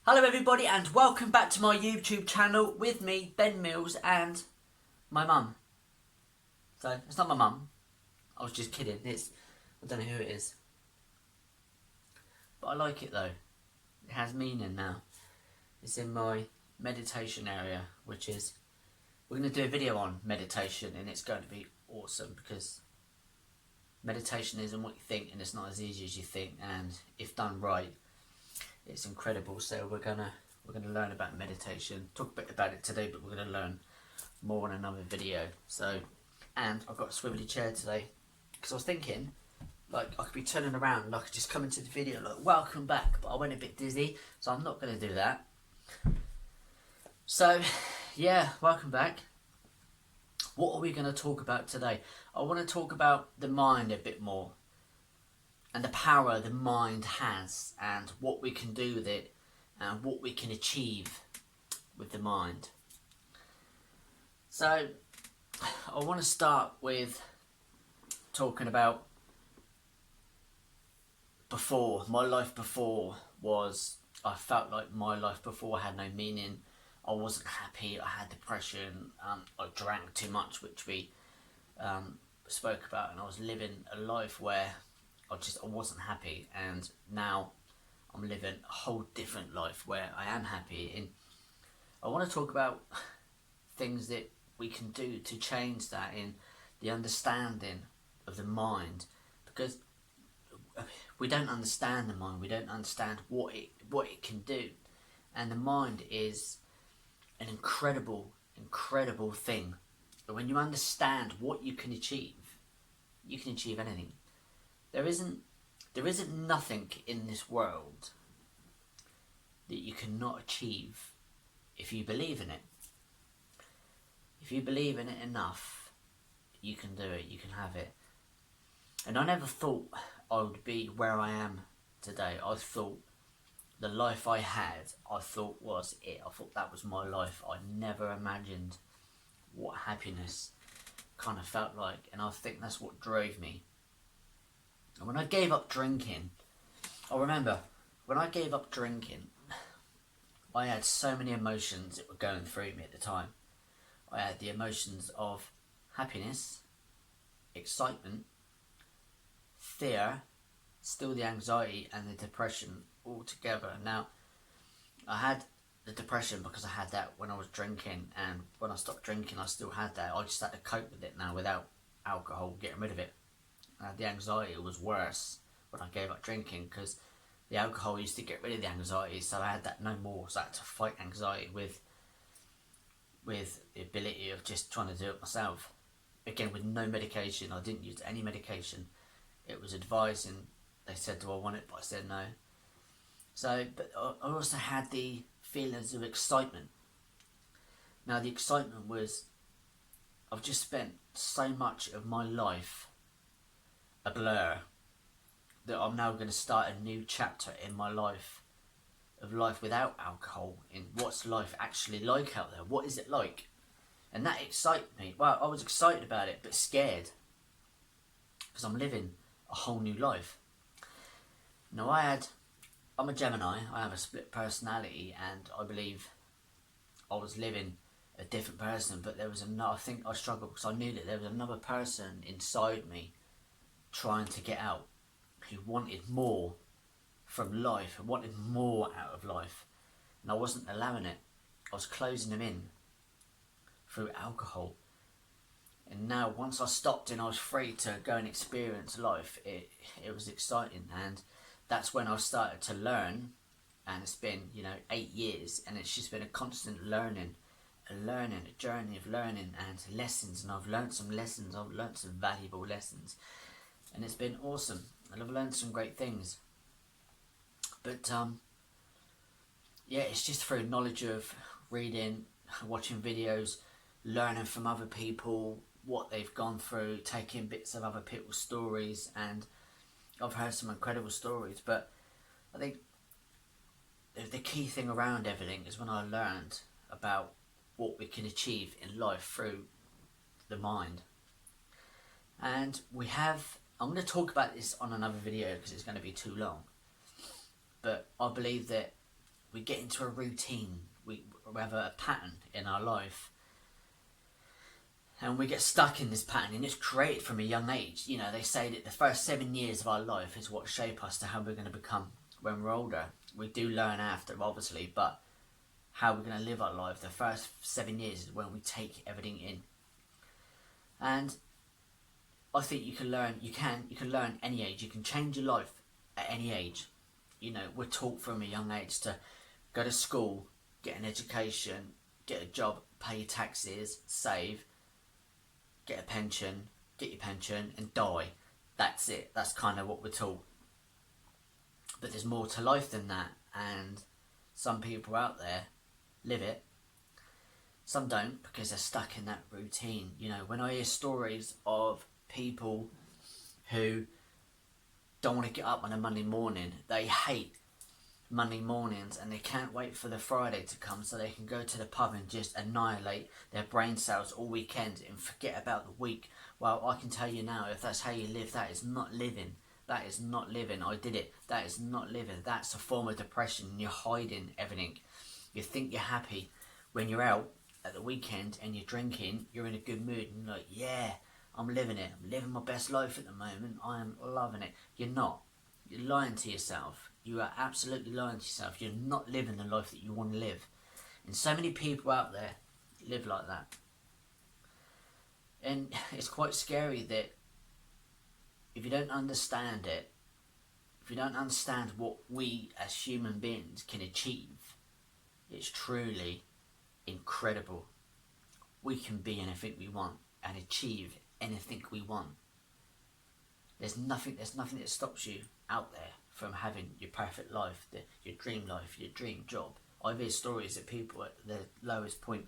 Hello everybody and welcome back to my YouTube channel with me, Ben Mills, and my mum. So, it's not my mum. I was just kidding. I don't know who it is. But I like it though. It has meaning now. It's in my meditation area, which is... We're going to do a video on meditation and it's going to be awesome because meditation isn't what you think and it's not as easy as you think, and if done right, it's incredible. So we're gonna learn about meditation, talk a bit about it today, but we're gonna learn more in another video. So, and I've got a swivelly chair today because I was thinking, like, I could be turning around and I could just come into the video like, welcome back, but I went a bit dizzy, so I'm not gonna do that. So, yeah, welcome back. What are we gonna talk about today? I want to talk about the mind a bit more, and the power the mind has, and what we can do with it, and what we can achieve with the mind. So, I want to start with talking about before. My life before was, I felt like my life before had no meaning. I wasn't happy, I had depression, I drank too much, which we spoke about, and I was living a life where I wasn't happy, and now I'm living a whole different life where I am happy. And I want to talk about things that we can do to change that in the understanding of the mind, because we don't understand the mind, we don't understand what it can do, and the mind is an incredible thing. But when you understand what you can achieve anything. There isn't nothing in this world that you cannot achieve if you believe in it. If you believe in it enough, you can do it, you can have it. And I never thought I would be where I am today. I thought the life I had, I thought was it. I thought that was my life. I never imagined what happiness kind of felt like, and I think that's what drove me. And when I gave up drinking, I remember when I gave up drinking, I had so many emotions that were going through me at the time. I had the emotions of happiness, excitement, fear, still the anxiety and the depression all together. Now, I had the depression because I had that when I was drinking, and when I stopped drinking I still had that. I just had to cope with it now without alcohol, getting rid of it. The anxiety was worse when I gave up drinking because the alcohol used to get rid of the anxiety, so I had that no more. So I had to fight anxiety with the ability of just trying to do it myself. Again, with no medication. I didn't use any medication. It was advised and they said, do I want it? But I said no. So, but I also had the feelings of excitement. Now the excitement was, I've just spent so much of my life a blur, that I'm now going to start a new chapter in my life, of life without alcohol, in what's life actually like out there, what is it like. And that excited me. Well, I was excited about it but scared, because I'm living a whole new life. Now I'm a Gemini, I have a split personality, and I believe I was living a different person, but there was another, I think I struggled because I knew that there was another person inside me trying to get out, who wanted more from life, who wanted more out of life, and I wasn't allowing it. I was closing them in through alcohol. And now once I stopped and I was free to go and experience life, it was exciting, and that's when I started to learn. And it's been 8 years, and it's just been a constant learning, a journey of learning and lessons. And I've learned some lessons, I've learned some valuable lessons, and it's been awesome, and I've learned some great things. But yeah, it's just through knowledge of reading, watching videos, learning from other people, what they've gone through, taking bits of other people's stories, and I've heard some incredible stories. But I think the key thing around everything is when I learned about what we can achieve in life through the mind. And I'm going to talk about this on another video because it's going to be too long, but I believe that we get into a routine, we have a pattern in our life, and we get stuck in this pattern, and it's created from a young age. You know, they say that the first 7 years of our life is what shape us to how we're going to become when we're older. We do learn after, obviously, but how we're going to live our life, the first 7 years is when we take everything in. And I think you can learn any age. You can change your life at any age. You know, we're taught from a young age to go to school, get an education, get a job, pay your taxes, save, get your pension, and die. That's it. That's kind of what we're taught. But there's more to life than that, and some people out there live it. Some don't, because they're stuck in that routine. You know, when I hear stories of people who don't want to get up on a Monday morning, they hate Monday mornings, and they can't wait for the Friday to come so they can go to the pub and just annihilate their brain cells all weekend and forget about the week. Well, I can tell you now, if that's how you live, that is not living. That is not living. I did it. That is not living. That's a form of depression. You're hiding everything. You think you're happy when you're out at the weekend and you're drinking, you're in a good mood, and you're like, yeah, I'm living it. I'm living my best life at the moment. I am loving it. You're not. You're lying to yourself. You are absolutely lying to yourself. You're not living the life that you want to live. And so many people out there live like that. And it's quite scary that if you don't understand it, if you don't understand what we as human beings can achieve, it's truly incredible. We can be anything we want and achieve anything we want. There's nothing that stops you out there from having your perfect life, your dream life, your dream job. I've heard stories of people at their lowest point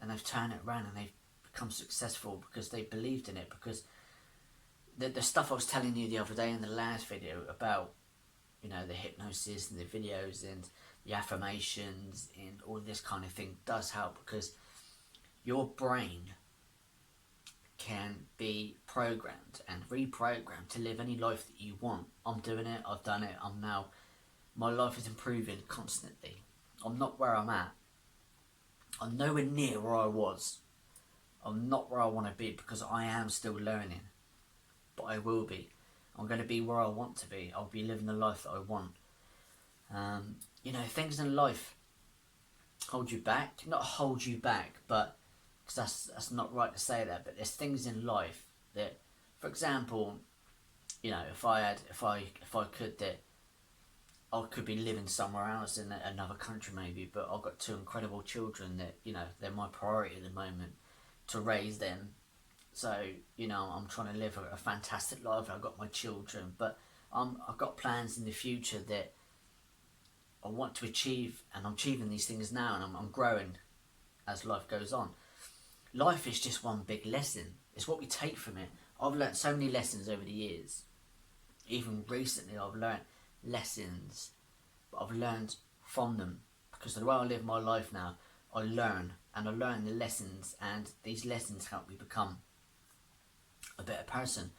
and they've turned it around and they've become successful because they believed in it. Because the stuff I was telling you the other day in the last video about, you know, the hypnosis and the videos and the affirmations and all this kind of thing does help, because your brain can be programmed and reprogrammed to live any life that you want. I'm doing it. I've done it. My life is improving constantly. I'm not where I'm at. I'm nowhere near where I was. I'm not where I want to be, because I am still learning. But I will be. I'm going to be where I want to be. I'll be living the life that I want. You know, things in life hold you back. Not hold you back, but because that's not right to say that. But there's things in life that, for example, you know, if I could, that I could be living somewhere else in another country maybe. But I've got two incredible children that, you know, they're my priority at the moment, to raise them. So, you know, I'm trying to live a fantastic life. I've got my children, but I've got plans in the future that I want to achieve, and I'm achieving these things now, and I'm growing as life goes on. Life is just one big lesson. It's what we take from it. I've learnt so many lessons over the years. Even recently I've learnt lessons, but I've learned from them, because the way I live my life now, I learn the lessons, and these lessons help me become a better person.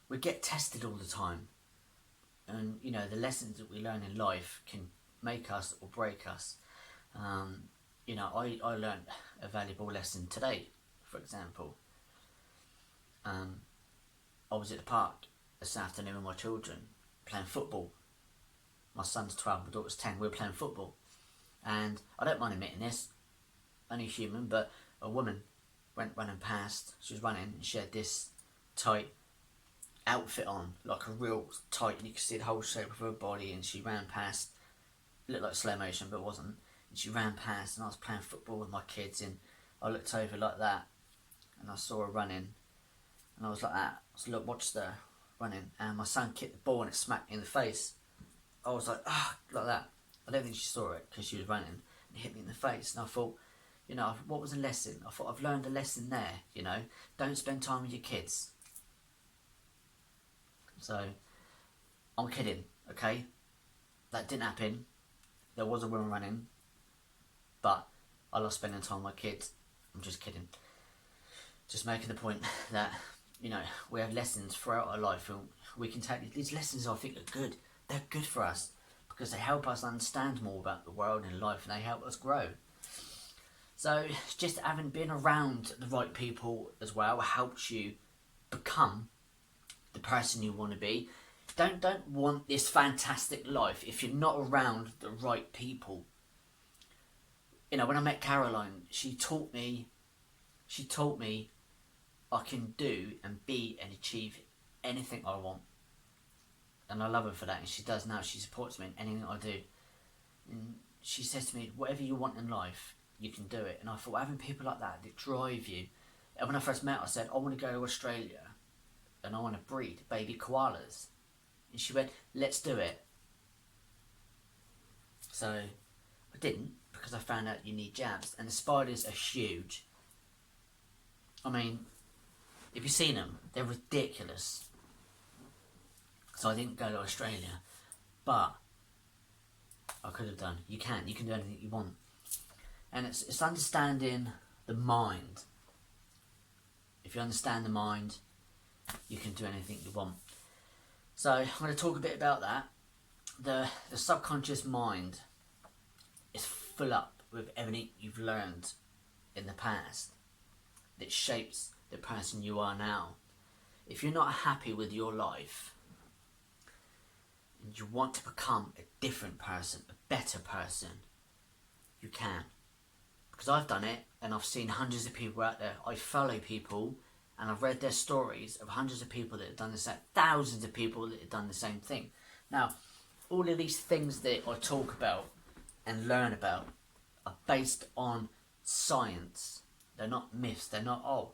We get tested all the time, and you know, the lessons that we learn in life can make us or break us. You know, I learned a valuable lesson today, for example. I was at the park this afternoon with my children playing football. My son's 12, my daughter's 10. We were playing football, and I don't mind admitting this, only human, but a woman went running past. She was running and she had this tight outfit on, like a real tight, and you could see the whole shape of her body, and she ran past. It looked like slow motion, but it wasn't. And she ran past, and I was playing football with my kids, and I looked over like that, and I saw her running, and I was like that. I watched her running, and my son kicked the ball and it smacked me in the face. I was like, like that. I don't think she saw it because she was running, and it hit me in the face, and I thought, you know, what was the lesson? I thought, I've learned a lesson there, you know. Don't spend time with your kids. So, I'm kidding, okay? That didn't happen. There was a woman running, but I love spending time with my kids. I'm just kidding. Just making the point that, you know, we have lessons throughout our life, and we can take these lessons. I think are good. They're good for us, because they help us understand more about the world and life, and they help us grow. So just having been around the right people as well helps you become the person you want to be. Don't want this fantastic life if you're not around the right people. You know, when I met Caroline, she taught me I can do and be and achieve anything I want. And I love her for that, and she does now. She supports me in anything I do. And she says to me, whatever you want in life, you can do it. And I thought, having people like that drive you. And when I first met her, I said, I want to go to Australia and I want to breed baby koalas. And she went, let's do it. So I didn't, because I found out you need jabs. And the spiders are huge. I mean, if you've seen them, they're ridiculous. So I didn't go to Australia. But I could have done. You can do anything you want. And it's understanding the mind. If you understand the mind, you can do anything you want. So I'm going to talk a bit about that. The subconscious mind is full up with everything you've learned in the past that shapes the person you are now. If you're not happy with your life and you want to become a different person, a better person, you can. Because I've done it, and I've seen hundreds of people out there. I follow people, and I've read their stories of hundreds of people that have done the same, thousands of people that have done the same thing. Now, all of these things that I talk about and learn about are based on science. They're not myths. They're not, oh,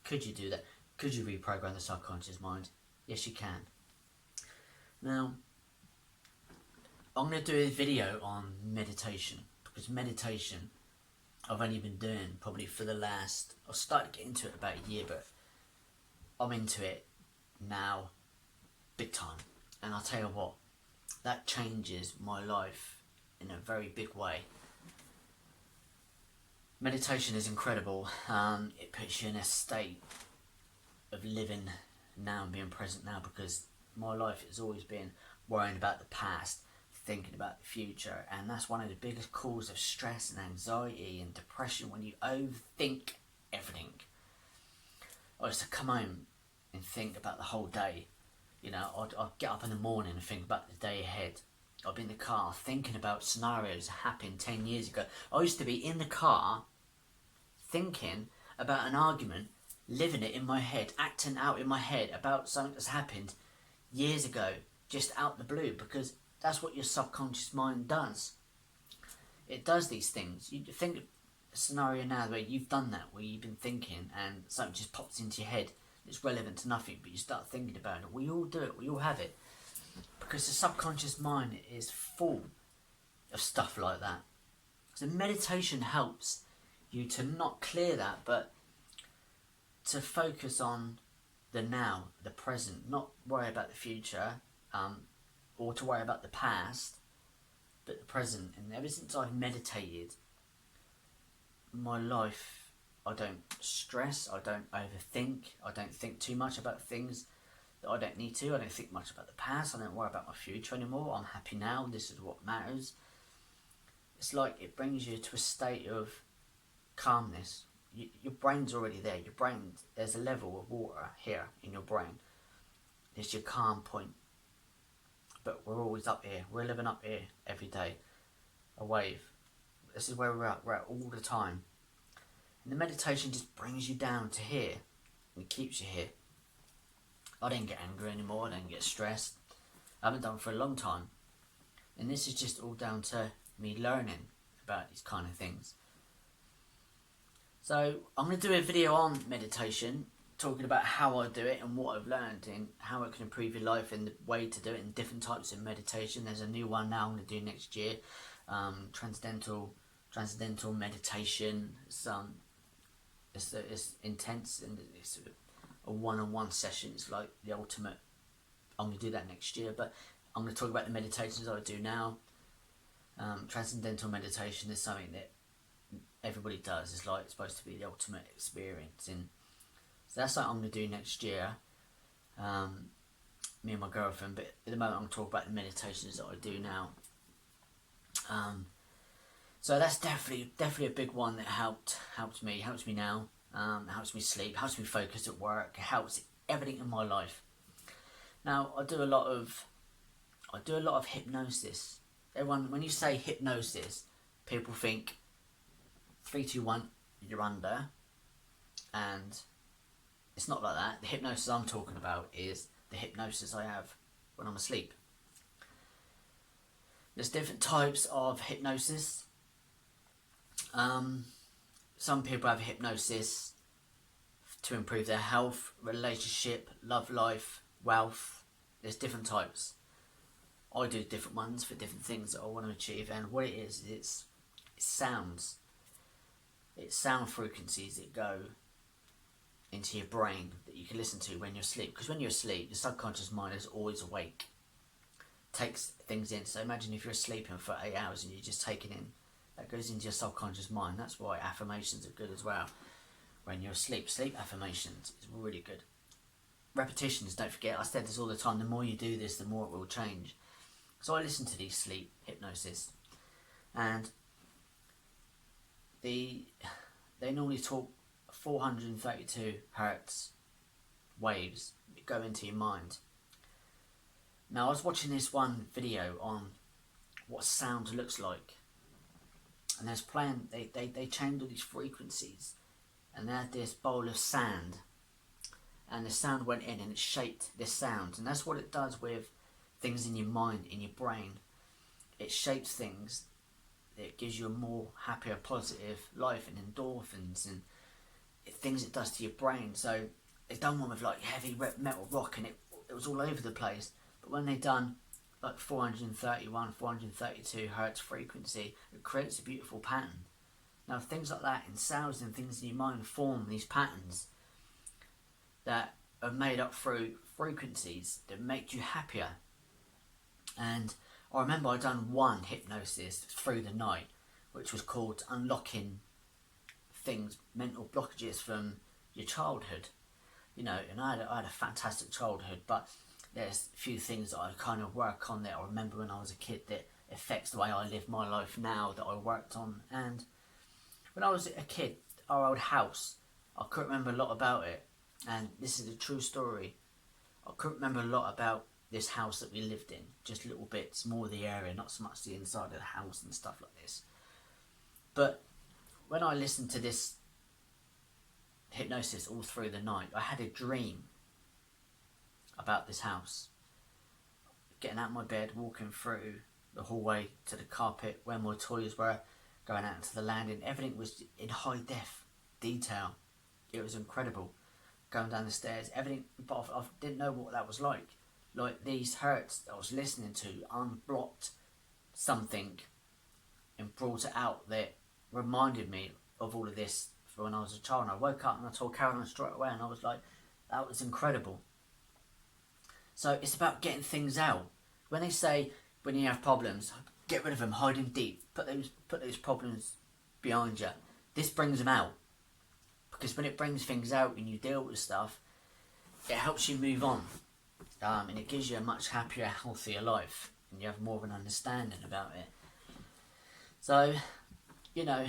could you do that? Could you reprogram the subconscious mind? Yes, you can. Now, I'm going to do a video on meditation, because meditation I've only been doing probably for the last, I started getting into it about a year, but I'm into it now big time. And I'll tell you what, that changes my life in a very big way. Meditation is incredible. It puts you in a state of living now and being present now, because my life has always been worrying about the past, thinking about the future, and that's one of the biggest causes of stress and anxiety and depression, when you overthink everything. I used to come home and think about the whole day. You know, I'd get up in the morning and think about the day ahead. I'd be in the car thinking about scenarios that happened 10 years ago. I used to be in the car thinking about an argument, living it in my head, acting out in my head about something that's happened years ago, just out the blue, because that's what your subconscious mind does. It does these things. You think a scenario now where you've done that, where you've been thinking and something just pops into your head. It's relevant to nothing, but you start thinking about it. We all do it. We all have it. Because the subconscious mind is full of stuff like that. So meditation helps you to not clear that, but to focus on the now, the present, not worry about the future, or to worry about the past, but the present. And ever since I've meditated, my life, I don't stress, I don't overthink, I don't think too much about things that I don't need to. I don't think much about the past, I don't worry about my future anymore. I'm happy now, this is what matters. It's like it brings you to a state of calmness. Your brain's already there. Your brain, there's a level of water here in your brain. It's your calm point. But we're always up here. We're living up here every day. A wave. This is where we're at. We're at all the time. And the meditation just brings you down to here. And it keeps you here. I don't get angry anymore. I don't get stressed. I haven't done for a long time. And this is just all down to me learning about these kind of things. So I'm going to do a video on meditation, talking about how I do it and what I've learned and how it can improve your life and the way to do it, and different types of meditation. There's a new one now I'm going to do next year, transcendental meditation. It's intense, and it's a one-on-one session. It's like the ultimate. I'm going to do that next year, but I'm going to talk about the meditations I do now. Transcendental meditation is something that everybody does. It's like, it's supposed to be the ultimate experience, and so that's what I'm going to do next year, me and my girlfriend. But at the moment I'm going to talk about the meditations that I do now. So that's definitely a big one that helped me now. Helps me sleep, helps me focus at work, helps everything in my life. Now I do a lot of hypnosis. Everyone, when you say hypnosis, people think 3, 2, 1, you're under, and it's not like that. The hypnosis I'm talking about is the hypnosis I have when I'm asleep. There's different types of hypnosis. Some people have hypnosis to improve their health, relationship, love life, wealth. There's different types. I do different ones for different things that I want to achieve, and what it is, it's sounds. It's sound frequencies that go into your brain that you can listen to when you're asleep. Because when you're asleep, your subconscious mind is always awake. Takes things in. So imagine if you're sleeping for 8 hours and you're just taking in. That goes into your subconscious mind. That's why affirmations are good as well. When you're asleep, sleep affirmations is really good. Repetitions, don't forget. I said this all the time. The more you do this, the more it will change. So I listen to these sleep hypnosis, and they normally talk 432 hertz waves that go into your mind. Now I was watching this one video on what sound looks like, and there's playing. They changed all these frequencies, and they had this bowl of sand, and the sound went in and it shaped this sound, and that's what it does with things in your mind, in your brain. It shapes things. It gives you a more happier, positive life, and endorphins and things it does to your brain. So they done one with like heavy metal rock, and it was all over the place. But when they done like 431, 432 hertz frequency, it creates a beautiful pattern. Now things like that in sounds and things in your mind form these patterns that are made up through frequencies that make you happier. And I remember I done one hypnosis through the night, which was called unlocking things, mental blockages from your childhood. You know, and I had a fantastic childhood, but there's a few things that I kind of work on that I remember when I was a kid that affects the way I live my life now that I worked on. And when I was a kid, our old house, I couldn't remember a lot about it. And this is a true story. I couldn't remember a lot about this house that we lived in, just little bits, more of the area, not so much the inside of the house and stuff like this. But when I listened to this hypnosis all through the night, I had a dream about this house. Getting out of my bed, walking through the hallway to the carpet where my toys were, going out into the landing, everything was in high def detail. It was incredible. Going down the stairs, everything, but I didn't know what that was like. Like these hertz that I was listening to unblocked something and brought it out that reminded me of all of this from when I was a child. And I woke up and I told Caroline straight away, and I was like, that was incredible. So it's about getting things out. When they say when you have problems, get rid of them, hide them deep, put those problems behind you. This brings them out, because when it brings things out and you deal with stuff, it helps you move on. And it gives you a much happier, healthier life, and you have more of an understanding about it. So, you know,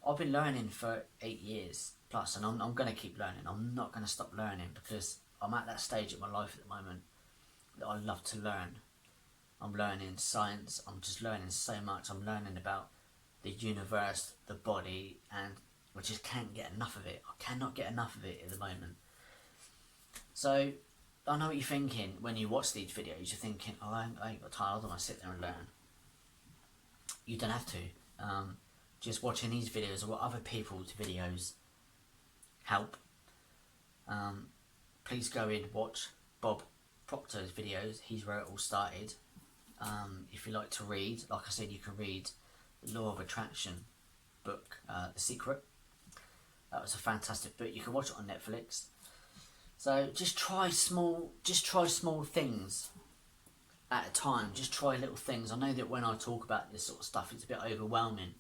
I've been learning for 8 years plus, and I'm going to keep learning. I'm not going to stop learning, because I'm at that stage in my life at the moment that I love to learn. I'm learning science. I'm just learning so much. I'm learning about the universe, the body, and I just can't get enough of it. I cannot get enough of it at the moment. So I know what you're thinking when you watch these videos. You're thinking, oh, I ain't got time. I don't want to sit there and learn. You don't have to. Just watching these videos or other people's videos help. Please go in, watch Bob Proctor's videos. He's where it all started. If you like to read, like I said, you can read the Law of Attraction book, The Secret. That was a fantastic book. You can watch it on Netflix. So just try small things at a time. Just try little things. I know that when I talk about this sort of stuff, it's a bit overwhelming.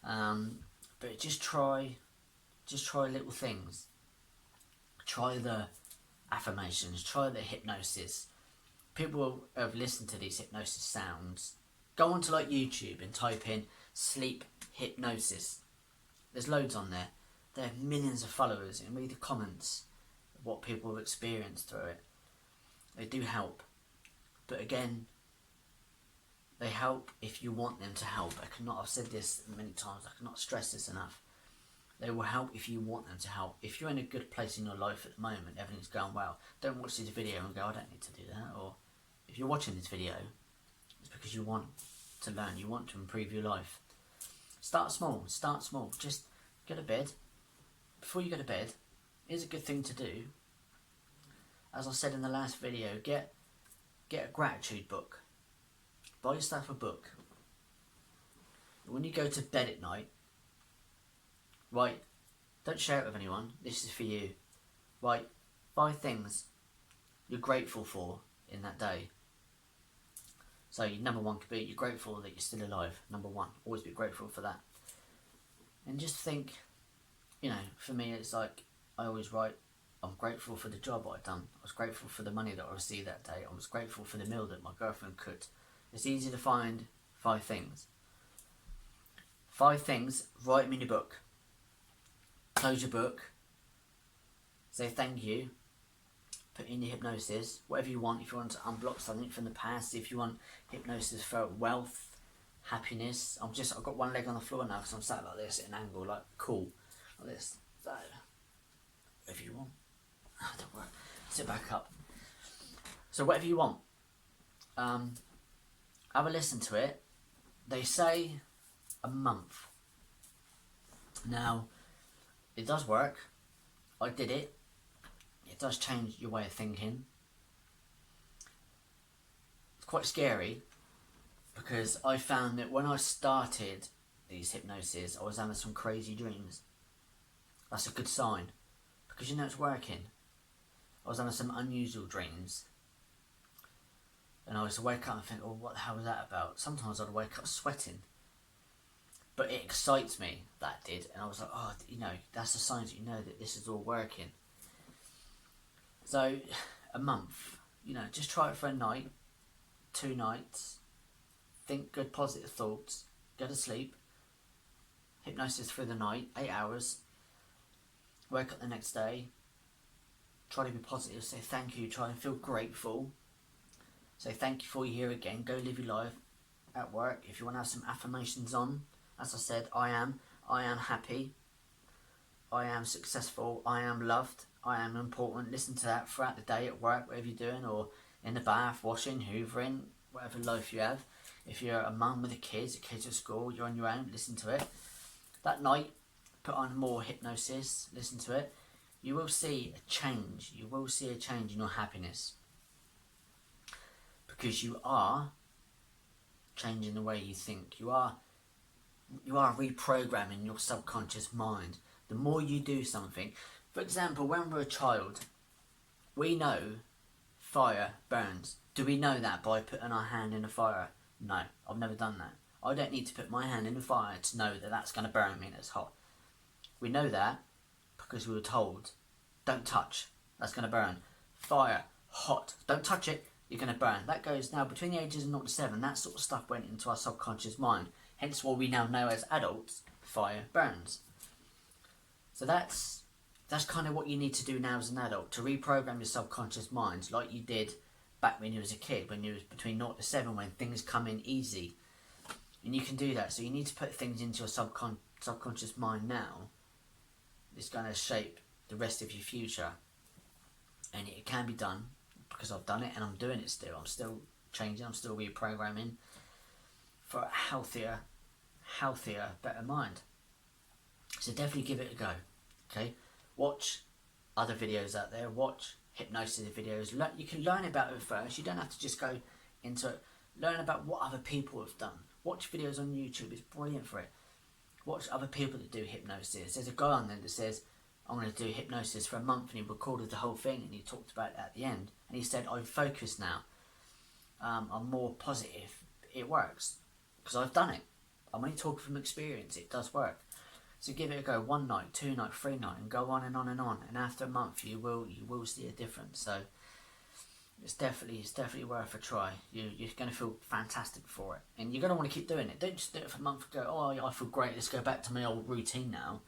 But just try little things. Try the affirmations. Try the hypnosis. People have listened to these hypnosis sounds Go onto like YouTube and type in sleep hypnosis. There's loads on there. There are millions of followers, and read the comments of what people have experienced through it. They do help. But again, they help if you want them to help. I've said this many times, I cannot stress this enough. They will help if you want them to help. If you're in a good place in your life at the moment, everything's going well, don't watch this video and go, I don't need to do that. Or if you're watching this video, it's because you want to learn, you want to improve your life. Start small. Just go to bed. Before you go to bed, here's a good thing to do. As I said in the last video, get a gratitude book. Buy yourself a book. When you go to bed at night, write, don't share it with anyone, this is for you. Write 5 things you're grateful for in that day. So number 1 could be, you're grateful that you're still alive. Number 1, always be grateful for that. And just think, you know, for me it's like, I always write, I'm grateful for the job I've done. I was grateful for the money that I received that day. I was grateful for the meal that my girlfriend cooked. It's easy to find 5 things. 5 things, write them in your book. Close your book. Say thank you. Put in your hypnosis. Whatever you want. If you want to unblock something from the past. If you want hypnosis for wealth, happiness. I've got one leg on the floor now because I'm sat like this at an angle, like cool. Like this. So, whatever you want. Don't worry. Sit back up. So whatever you want. Have a listen to it. They say a month. Now, it does work. I did it. It does change your way of thinking. It's quite scary because I found that when I started these hypnoses, I was having some crazy dreams. That's a good sign because you know it's working. I was having some unusual dreams. And I used to wake up and think, oh, what the hell was that about? Sometimes I'd wake up sweating. But it excites me, that did. And I was like, oh, you know, that's a sign that you know that this is all working. So, a month, you know, just try it for a night, 2 nights. Think good, positive thoughts. Go to sleep. Hypnosis through the night, 8 hours. Wake up the next day. Try to be positive, say thank you, try and feel grateful. Say thank you for you're here again. Go live your life at work. If you want to have some affirmations on, as I said, I am happy, I am successful, I am loved, I am important. Listen to that throughout the day at work, whatever you're doing, or in the bath, washing, hoovering, whatever life you have. If you're a mum with the kids at school, you're on your own, listen to it. That night, put on more hypnosis, listen to it. You will see a change. You will see a change in your happiness. Because you are changing the way you think. You are reprogramming your subconscious mind. The more you do something, for example, when we're a child, we know fire burns. Do we know that by putting our hand in a fire? No, I've never done that. I don't need to put my hand in the fire to know that that's going to burn me and it's hot. We know that because we were told, don't touch, that's going to burn. Fire, hot, don't touch it, you're going to burn. That goes now between the ages of 0 to 7, that sort of stuff went into our subconscious mind. Hence why we now know as adults, fire burns. So that's kind of what you need to do now as an adult, to reprogram your subconscious mind like you did back when you was a kid, when you was between 0 to 7, when things come in easy. And you can do that. So you need to put things into your subconscious mind now. It's going to shape the rest of your future. And it can be done because I've done it and I'm doing it still. I'm still changing, I'm still reprogramming for a healthier, better mind. So definitely give it a go. Okay? Watch other videos out there. Watch hypnosis videos. You can learn about it first. You don't have to just go into it. Learn about what other people have done. Watch videos on YouTube. It's brilliant for it. Watch other people that do hypnosis. There's a guy on there that says, I'm going to do hypnosis for a month, and he recorded the whole thing and he talked about it at the end. And he said, I'm focused now. I'm more positive. It works. Because I've done it. I'm only talking from experience. It does work. So give it a go. 1 night, 2 night, 3 night, and go on and on and on. And after a month, you will see a difference. So it's definitely worth a try. You're going to feel fantastic for it, and you're going to want to keep doing it. Don't just do it for a month and go, oh, I feel great, let's go back to my old routine now.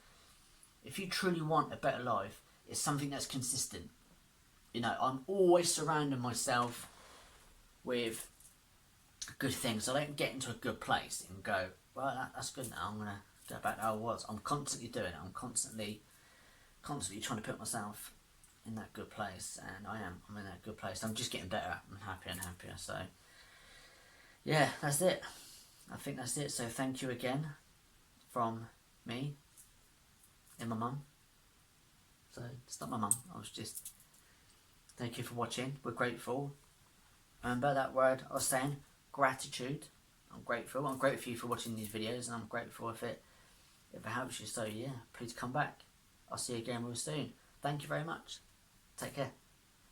If you truly want a better life, it's something that's consistent. You know, I'm always surrounding myself with good things. I don't get into a good place and go, well, that's good now, I'm going to go back to how I was. I'm constantly doing it. I'm constantly trying to put myself in that good place, and I'm in that good place. I'm just getting better. I'm happier and happier. So yeah, that's it. I think that's it. So thank you again from me and my mum. So it's not my mum, I was just, thank you for watching. We're grateful. Remember that word I was saying, gratitude. I'm grateful for you for watching these videos, and I'm grateful if it helps you. So yeah, please come back. I'll see you again real soon. Thank you very much. Take care.